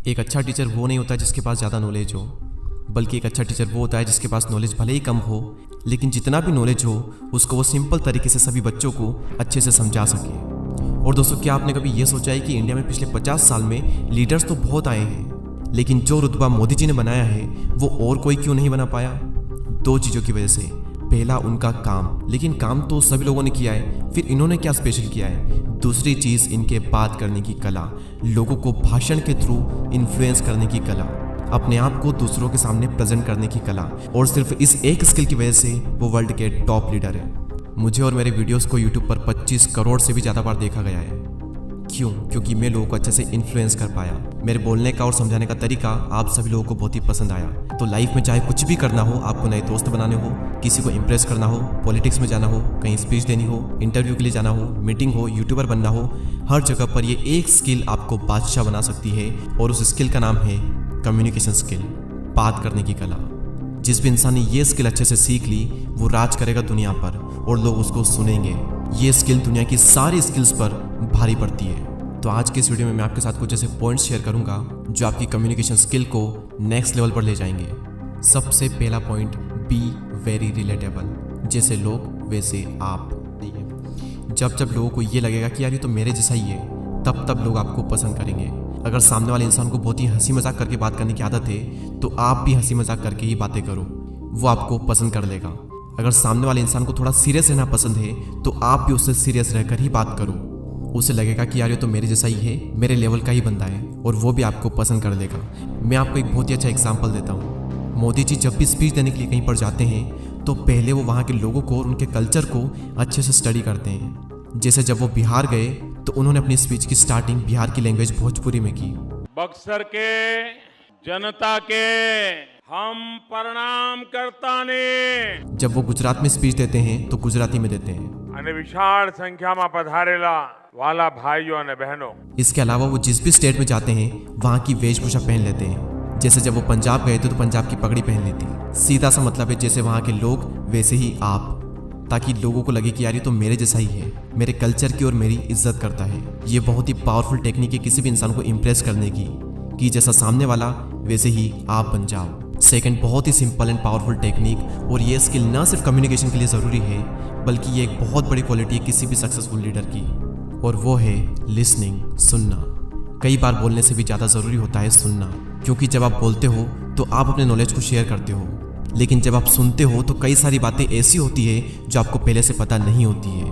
एक अच्छा टीचर वो नहीं होता जिसके पास ज़्यादा नॉलेज हो, बल्कि एक अच्छा टीचर वो होता है जिसके पास नॉलेज भले ही कम हो, लेकिन जितना भी नॉलेज हो उसको वो सिंपल तरीके से सभी बच्चों को अच्छे से समझा सके। और दोस्तों, क्या आपने कभी ये सोचा है कि इंडिया में पिछले 50 साल में लीडर्स तो बहुत आए हैं, लेकिन जो रुतबा मोदी जी ने बनाया है वो और कोई क्यों नहीं बना पाया? दो चीज़ों की वजह से। पहला, उनका काम, लेकिन काम तो सभी लोगों ने किया है, फिर इन्होंने क्या स्पेशल किया है? दूसरी चीज़, इनके बात करने की कला, लोगों को भाषण के थ्रू इन्फ्लुएंस करने की कला, अपने आप को दूसरों के सामने प्रेजेंट करने की कला। और सिर्फ इस एक स्किल की वजह से वो वर्ल्ड के टॉप लीडर है। मुझे और मेरे वीडियोस को यूट्यूब पर 25 करोड़ से भी ज़्यादा बार देखा गया है। क्यों? क्योंकि मैं लोगों को अच्छे से इन्फ्लुएंस कर पाया। मेरे बोलने का और समझाने का तरीका आप सभी लोगों को बहुत ही पसंद आया। तो लाइफ में चाहे कुछ भी करना हो, आपको नए दोस्त बनाने हो, किसी को इम्प्रेस करना हो, पॉलिटिक्स में जाना हो, कहीं स्पीच देनी हो, इंटरव्यू के लिए जाना हो, मीटिंग हो, यूट्यूबर बनना हो, हर जगह पर ये एक स्किल आपको बादशाह बना सकती है। और उस स्किल का नाम है कम्युनिकेशन स्किल, बात करने की कला। जिस भी इंसान ने ये स्किल अच्छे से सीख ली वो राज करेगा दुनिया पर और लोग उसको सुनेंगे। ये स्किल दुनिया की सारी स्किल्स पर भारी पड़ती है। तो आज के इस वीडियो में मैं आपके साथ कुछ ऐसे पॉइंट्स शेयर करूंगा जो आपकी कम्युनिकेशन स्किल को नेक्स्ट लेवल पर ले जाएंगे। सबसे पहला पॉइंट, बी वेरी रिलेटेबल। जैसे लोग वैसे आप। जब लोगों को ये लगेगा कि यार ये तो मेरे जैसा ही है, तब लोग आपको पसंद करेंगे। अगर सामने वाले इंसान को बहुत ही हंसी मजाक करके बात करने की आदत है तो आप भी हंसी मजाक करके ही बातें करो, वो आपको पसंद कर लेगा। अगर सामने वाले इंसान को थोड़ा सीरियस रहना पसंद है तो आप भी उससे सीरियस रहकर ही बात करो। उसे लगेगा कि यार ये तो मेरे जैसा ही है, मेरे लेवल का ही बंदा है, और वो भी आपको पसंद कर लेगा। मैं आपको एक बहुत ही अच्छा एग्जाम्पल देता हूँ। मोदी जी जब भी स्पीच देने के लिए कहीं पर जाते हैं तो पहले वो वहाँ के लोगों को और उनके कल्चर को अच्छे से स्टडी करते हैं। जैसे जब वो बिहार गए तो उन्होंने अपनी स्पीच की स्टार्टिंग बिहार की लैंग्वेज भोजपुरी में की। बक्सर के जनता के हम प्रणाम करता ने। जब वो गुजरात में स्पीच देते हैं तो गुजराती में देते हैं। અને વિશાળ સંખ્યામાં પધારેલા વાલા ભાઈઓ અને બહેનો। इसके अलावा वो जिस भी स्टेट में जाते हैं वहाँ की वेशभूषा पहन लेते हैं। जैसे जब वो पंजाब गए थे तो पंजाब की पगड़ी पहन ली थी। सीधा सा मतलब है जैसे वहाँ के लोग वैसे ही आप, ताकि लोगों को लगे कि यार ये तो मेरे जैसा ही है, मेरे कल्चर की और मेरी इज्जत करता है। ये बहुत ही पावरफुल टेक्निक है किसी भी इंसान को इम्प्रेस करने की, कि जैसा सामने वाला वैसे ही आप बन जाओ। सेकंड, बहुत ही सिंपल एंड पावरफुल टेक्निक, और ये स्किल ना सिर्फ कम्युनिकेशन के लिए ज़रूरी है बल्कि ये एक बहुत बड़ी क्वालिटी है किसी भी सक्सेसफुल लीडर की, और वो है लिसनिंग, सुनना। कई बार बोलने से भी ज़्यादा ज़रूरी होता है सुनना, क्योंकि जब आप बोलते हो तो आप अपने नॉलेज को शेयर करते हो, लेकिन जब आप सुनते हो तो कई सारी बातें ऐसी होती है जो आपको पहले से पता नहीं होती है,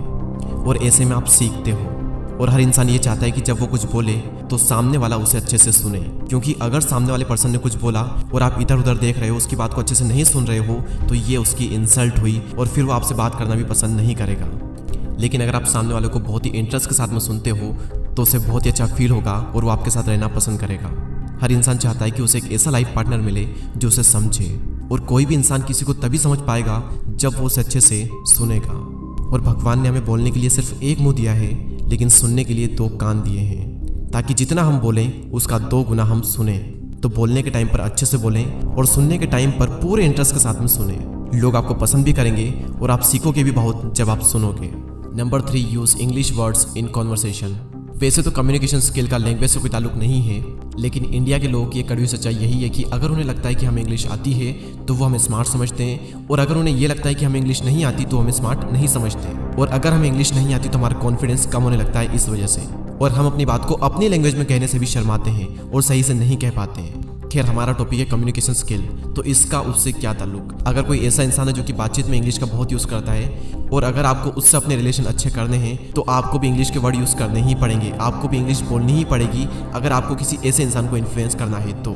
और ऐसे में आप सीखते हो। और हर इंसान ये चाहता है कि जब वो कुछ बोले तो सामने वाला उसे अच्छे से सुने, क्योंकि अगर सामने वाले पर्सन ने कुछ बोला और आप इधर उधर देख रहे हो, उसकी बात को अच्छे से नहीं सुन रहे हो, तो ये उसकी इंसल्ट हुई और फिर वो आपसे बात करना भी पसंद नहीं करेगा। लेकिन अगर आप सामने वाले को बहुत ही इंटरेस्ट के साथ में सुनते हो तो उसे बहुत ही अच्छा फील होगा और वो आपके साथ रहना पसंद करेगा। हर इंसान चाहता है कि उसे एक ऐसा लाइफ पार्टनर मिले जो उसे समझे, और कोई भी इंसान किसी को तभी समझ पाएगा जब वो उसे अच्छे से सुनेगा। और भगवान ने हमें बोलने के लिए सिर्फ एक मुंह दिया है, लेकिन सुनने के लिए 2 कान दिए हैं, ताकि जितना हम बोलें उसका 2 गुना हम सुने। तो बोलने के टाइम पर अच्छे से बोलें और सुनने के टाइम पर पूरे इंटरेस्ट के साथ में सुने। लोग आपको पसंद भी करेंगे और आप सीखोगे भी बहुत जब आप सुनोगे। Number 3, use English words in conversation. वैसे तो कम्युनिकेशन स्किल का लैंग्वेज से कोई ताल्लुक नहीं है, लेकिन इंडिया के लोगों की एक कड़वी सच्चाई यही है कि अगर उन्हें लगता है कि हमें इंग्लिश आती है तो वो हमें स्मार्ट समझते हैं, और अगर उन्हें ये लगता है कि हमें इंग्लिश नहीं आती तो हमें स्मार्ट नहीं समझते। और अगर हमें इंग्लिश नहीं आती तो हमारा कॉन्फिडेंस कम होने लगता है इस वजह से, और हम अपनी बात को अपनी लैंग्वेज में कहने से भी शर्माते हैं और सही से नहीं कह पाते हैं। खैर, हमारा टॉपिक है कम्युनिकेशन स्किल, तो इसका उससे क्या ताल्लुक? अगर कोई ऐसा इंसान है जो कि बातचीत में इंग्लिश का बहुत यूज़ करता है, और अगर आपको उससे अपने रिलेशन अच्छे करने हैं तो आपको भी इंग्लिश के वर्ड यूज़ करने ही पड़ेंगे, आपको भी इंग्लिश बोलनी ही पड़ेगी अगर आपको किसी ऐसे इंसान को इन्फ्लुएंस करना है तो।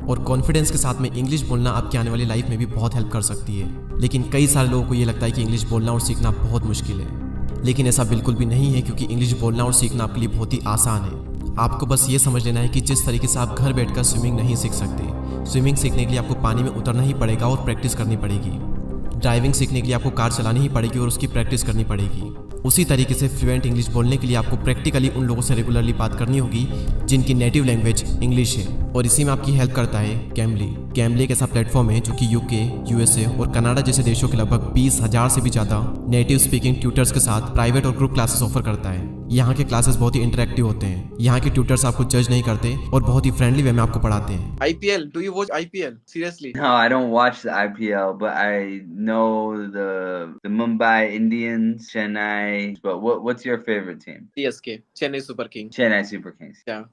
और कॉन्फिडेंस के साथ में इंग्लिश बोलना आपकी आने वाली लाइफ में भी बहुत हेल्प कर सकती है। लेकिन कई सारे लोगों को ये लगता है कि इंग्लिश बोलना और सीखना बहुत मुश्किल है, लेकिन ऐसा बिल्कुल भी नहीं है, क्योंकि इंग्लिश बोलना और सीखना आपके लिए बहुत ही आसान है। आपको बस ये समझ लेना है कि जिस तरीके से आप घर बैठकर स्विमिंग नहीं सीख सकते, स्विमिंग सीखने के लिए आपको पानी में उतरना ही पड़ेगा और प्रैक्टिस करनी पड़ेगी। ड्राइविंग सीखने के लिए आपको कार चलानी ही पड़ेगी और उसकी प्रैक्टिस करनी पड़ेगी। उसी तरीके से फ्लुएंट इंग्लिश बोलने के लिए आपको प्रैक्टिकली उन लोगों से रेगुलरली बात करनी होगी जिनकी नेटिव लैंग्वेज इंग्लिश है, और इसी में आपकी हेल्प करता है कैमली। कैमली एक ऐसा प्लेटफॉर्म है जो कि यूके, यूएसए और कनाडा जैसे देशों के लगभग 20,000 से भी ज़्यादा नेटिव स्पीकिंग ट्यूटर्स के साथ प्राइवेट और ग्रुप क्लासेस ऑफर करता है। यहाँ के क्लासेस बहुत ही इंटरेक्टिव होते हैं। यहाँ के ट्यूटर्स आपको जज नहीं करते और बहुत ही फ्रेंडली वे में आपको पढ़ाते हैं। IPL, do you watch IPL? Seriously? No, I don't watch the IPL, but I know the Mumbai Indians, Chennai. But what's your favorite team? CSK, Chennai Super Kings. Chennai Super Kings. Yeah.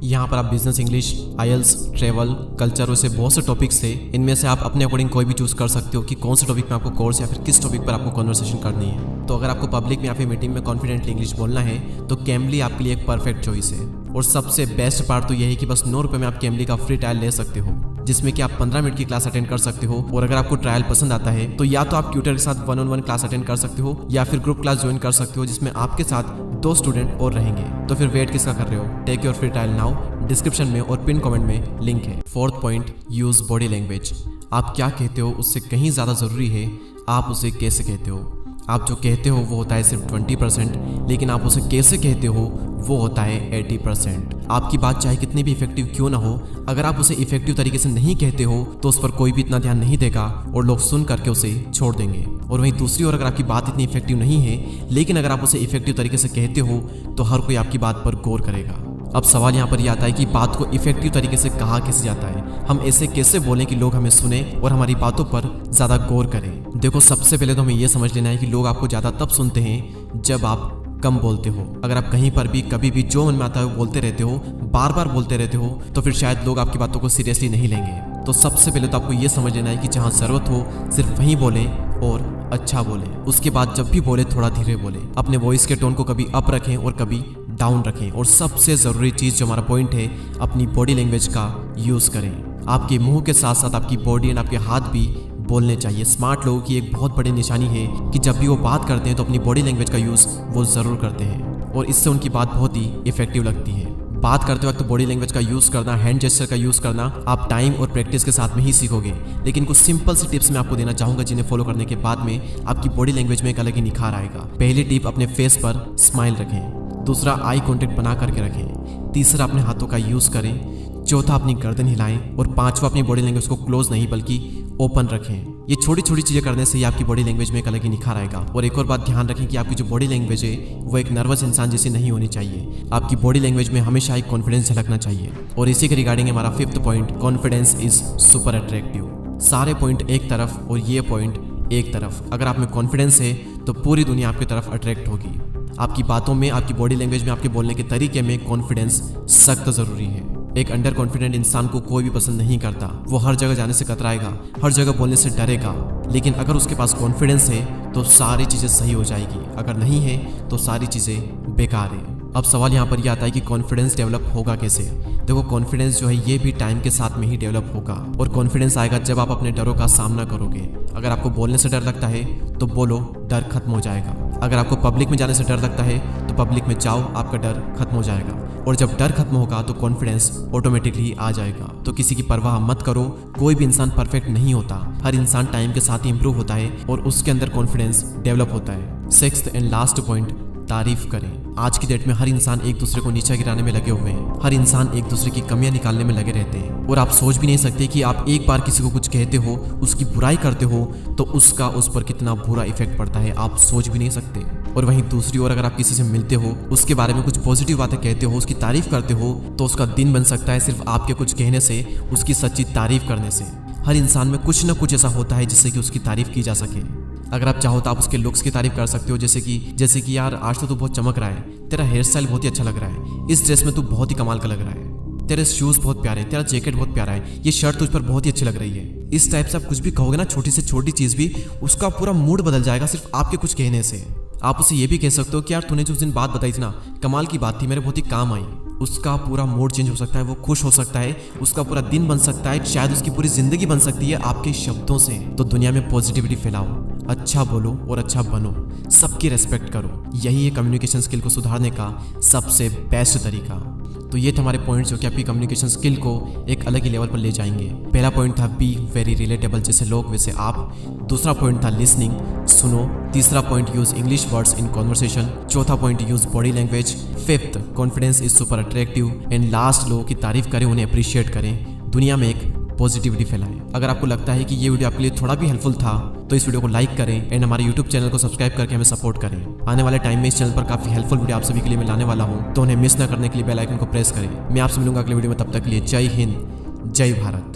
यहाँ पर आप business English, IELTS, travel, culture वैसे बहुत से topics थे। इनमें से आप अपने अकॉर्डिंग कोई भी चूज कर सकते हो कि कौन से टॉपिक में आपको कोर्स या फिर किस टॉपिक पर आपको कन्वर्सेशन करनी है। तो अगर आपको पब्लिक में या फिर मीटिंग में कॉन्फिडेंटली इंग्लिश बोलना है तो कैमली आपके लिए एक परफेक्ट चॉइस है। और सबसे बेस्ट पार्ट तो यही कि बस 9 रुपये में आप कैमली का फ्री ट्रायल ले सकते हो, जिसमें कि आप 15 मिनट की क्लास अटेंड कर सकते हो। और अगर आपको ट्रायल पसंद आता है तो या तो आप ट्यूटर के साथ 1-on-1 क्लास अटेंड कर सकते हो या फिर ग्रुप क्लास ज्वाइन कर सकते हो, जिसमें आपके साथ 2 स्टूडेंट और रहेंगे। तो फिर वेट किसका कर रहे हो? Take your free trial now. Description में और पिन कमेंट में लिंक है। 4th point, use body language. आप क्या कहते हो उससे कहीं ज़्यादा ज़रूरी है आप उसे कैसे कहते हो। आप जो कहते हो वो होता है सिर्फ 20%, लेकिन आप उसे कैसे कहते हो वो होता है 80%। आपकी बात चाहे कितनी भी इफेक्टिव क्यों ना हो, अगर आप उसे इफेक्टिव तरीके से नहीं कहते हो तो उस पर कोई भी इतना ध्यान नहीं देगा और लोग सुन करके उसे छोड़ देंगे। और वहीं दूसरी ओर अगर आपकी बात इतनी इफेक्टिव नहीं है, लेकिन अगर आप उसे इफेक्टिव तरीके से कहते हो तो हर कोई आपकी बात पर गौर करेगा। अब सवाल यहाँ पर यह आता है कि बात को इफेक्टिव तरीके से कहा कैसे जाता है। हम ऐसे कैसे बोलें कि लोग हमें सुने और हमारी बातों पर ज़्यादा गौर करें। देखो, सबसे पहले तो हमें यह समझ लेना है कि लोग आपको ज़्यादा तब सुनते हैं जब आप कम बोलते हो। अगर आप कहीं पर भी कभी भी जो मन में आता है वो बोलते रहते हो, बार बार बोलते रहते हो, तो फिर शायद लोग आपकी बातों को सीरियसली नहीं लेंगे। तो सबसे पहले तो आपको ये समझ लेना है कि जहाँ ज़रूरत हो सिर्फ वहीं बोले और अच्छा बोले। उसके बाद जब भी बोले थोड़ा धीरे बोले। अपने वॉइस के टोन को कभी अप रखें और कभी डाउन रखें। और सबसे ज़रूरी चीज़ जो हमारा पॉइंट है, अपनी बॉडी लैंग्वेज का यूज़ करें। आपके मुंह के साथ साथ आपकी बॉडी एंड आपके हाथ भी बोलने चाहिए। स्मार्ट लोगों की एक बहुत बड़ी निशानी है कि जब भी वो बात करते हैं तो अपनी बॉडी लैंग्वेज का यूज़ वो ज़रूर करते हैं और इससे उनकी बात बहुत ही इफेक्टिव लगती है। बात करते वक्त बॉडी लैंग्वेज का यूज़ करना, हैंड जेस्चर का यूज़ करना आप टाइम और प्रैक्टिस के साथ में ही सीखोगे। लेकिन कुछ सिंपल सी टिप्स मैं आपको देना चाहूँगा जिन्हें फॉलो करने के बाद में आपकी बॉडी लैंग्वेज में एक अलग ही निखार आएगा। पहली टिप, अपने फेस पर स्माइल रखें। दूसरा, आई कॉन्टेक्ट बना करके रखें। तीसरा, अपने हाथों का यूज़ करें। चौथा, अपनी गर्दन हिलाएं। और पांचवा, अपनी बॉडी लैंग्वेज को क्लोज नहीं बल्कि ओपन रखें। ये छोटी छोटी चीज़ें करने से ही आपकी बॉडी लैंग्वेज में एक अलग ही निखार आएगा। और एक और बात ध्यान रखें कि आपकी जो बॉडी लैंग्वेज है वो एक नर्वस इंसान जैसी नहीं होनी चाहिए। आपकी बॉडी लैंग्वेज में हमेशा एक कॉन्फिडेंस झलकना चाहिए। और इसी के रिगार्डिंग हमारा 5th point, confidence is super attractive. सारे पॉइंट एक तरफ और ये पॉइंट एक तरफ। अगर आप में कॉन्फिडेंस है तो पूरी दुनिया आपकी तरफ अट्रैक्ट होगी। आपकी बातों में, आपकी बॉडी लैंग्वेज में, आपके बोलने के तरीके में कॉन्फिडेंस सख्त ज़रूरी है। एक अंडर कॉन्फिडेंट इंसान को कोई भी पसंद नहीं करता। वो हर जगह जाने से कतराएगा, हर जगह बोलने से डरेगा। लेकिन अगर उसके पास कॉन्फिडेंस है तो सारी चीज़ें सही हो जाएगी। अगर नहीं है तो सारी चीज़ें बेकार है। अब सवाल यहाँ पर यह आता है कि कॉन्फिडेंस डेवलप होगा कैसे। देखो, कॉन्फिडेंस जो है ये भी टाइम के साथ में ही डेवलप होगा। और कॉन्फिडेंस आएगा जब आप अपने डरों का सामना करोगे। अगर आपको बोलने से डर लगता है तो बोलो, डर खत्म हो जाएगा। अगर आपको पब्लिक में जाने से डर लगता है तो पब्लिक में जाओ, आपका डर खत्म हो जाएगा। और जब डर खत्म होगा तो कॉन्फिडेंस ऑटोमेटिकली आ जाएगा। तो किसी की परवाह मत करो। कोई भी इंसान परफेक्ट नहीं होता। हर इंसान टाइम के साथ ही इंप्रूव होता है और उसके अंदर कॉन्फिडेंस डेवलप होता है। 6th एंड लास्ट पॉइंट, तारीफ करें। आज की डेट में हर इंसान एक दूसरे को नीचा गिराने में लगे हुए हैं। हर इंसान एक दूसरे की कमियां निकालने में लगे रहते हैं। और आप सोच भी नहीं सकते कि आप एक बार किसी को कुछ कहते हो, उसकी बुराई करते हो तो उसका उस पर कितना बुरा इफेक्ट पड़ता है। आप सोच भी नहीं सकते। और वहीं दूसरी ओर अगर आप किसी से मिलते हो, उसके बारे में कुछ पॉजिटिव बातें कहते हो, उसकी तारीफ करते हो, तो उसका दिन बन सकता है सिर्फ आपके कुछ कहने से, उसकी सच्ची तारीफ करने से। हर इंसान में कुछ ना कुछ ऐसा होता है जिससे कि उसकी तारीफ की जा सके। अगर आप चाहो तो आप उसके लुक्स की तारीफ कर सकते हो, जैसे कि यार आज तो तू बहुत चमक रहा है, तेरा हेयर स्टाइल बहुत ही अच्छा लग रहा है, इस ड्रेस में तू बहुत ही कमाल का लग रहा है, तेरे शूज़ बहुत प्यारे हैं, तेरा जैकेट बहुत प्यारा है, ये शर्ट तुझ पर बहुत ही अच्छी लग रही है। इस टाइप से आप कुछ भी कहोगे ना, छोटी से छोटी चीज़ भी, उसका पूरा मूड बदल जाएगा सिर्फ आपके कुछ कहने से। आप उसे ये भी कह सकते हो कि यार तूने जो उस दिन बात बताई थी ना, कमाल की बात थी, मेरे बहुत ही काम आई। उसका पूरा मूड चेंज हो सकता है, वो खुश हो सकता है, उसका पूरा दिन बन सकता है, शायद उसकी पूरी जिंदगी बन सकती है आपके शब्दों से। तो दुनिया में पॉजिटिविटी फैलाओ, अच्छा बोलो और अच्छा बनो, सबकी रेस्पेक्ट करो। यही है कम्युनिकेशन स्किल को सुधारने का सबसे बेस्ट तरीका। तो ये थे हमारे पॉइंट्स जो कि आपकी कम्युनिकेशन स्किल को एक अलग ही लेवल पर ले जाएंगे। पहला पॉइंट था बी वेरी रिलेटेबल, जैसे लोग वैसे आप। दूसरा पॉइंट था लिसनिंग, सुनो। तीसरा point use English words in conversation. चौथा point use body language. 5th confidence is super attractive. And last, लोगों की तारीफ करें, उन्हें अप्रिशिएट करें, दुनिया में एक पॉजिटिविटी फैलाएं। अगर आपको लगता है कि ये वीडियो आपके लिए थोड़ा भी हेल्पफुल था तो इस वीडियो को लाइक करें एंड हमारे यूट्यूब चैनल को सब्सक्राइब करके हमें सपोर्ट करें। आने वाले टाइम में इस चैनल पर काफी हेल्पफुल वीडियो आप सभी के लिए मैं लाने वाला हूँ, तो उन्हें मिस न करने के लिए बेल आइकन को प्रेस करें। मैं आपसे मिलूंगा अगले वीडियो में, तब तक के लिए जय हिंद, जय भारत।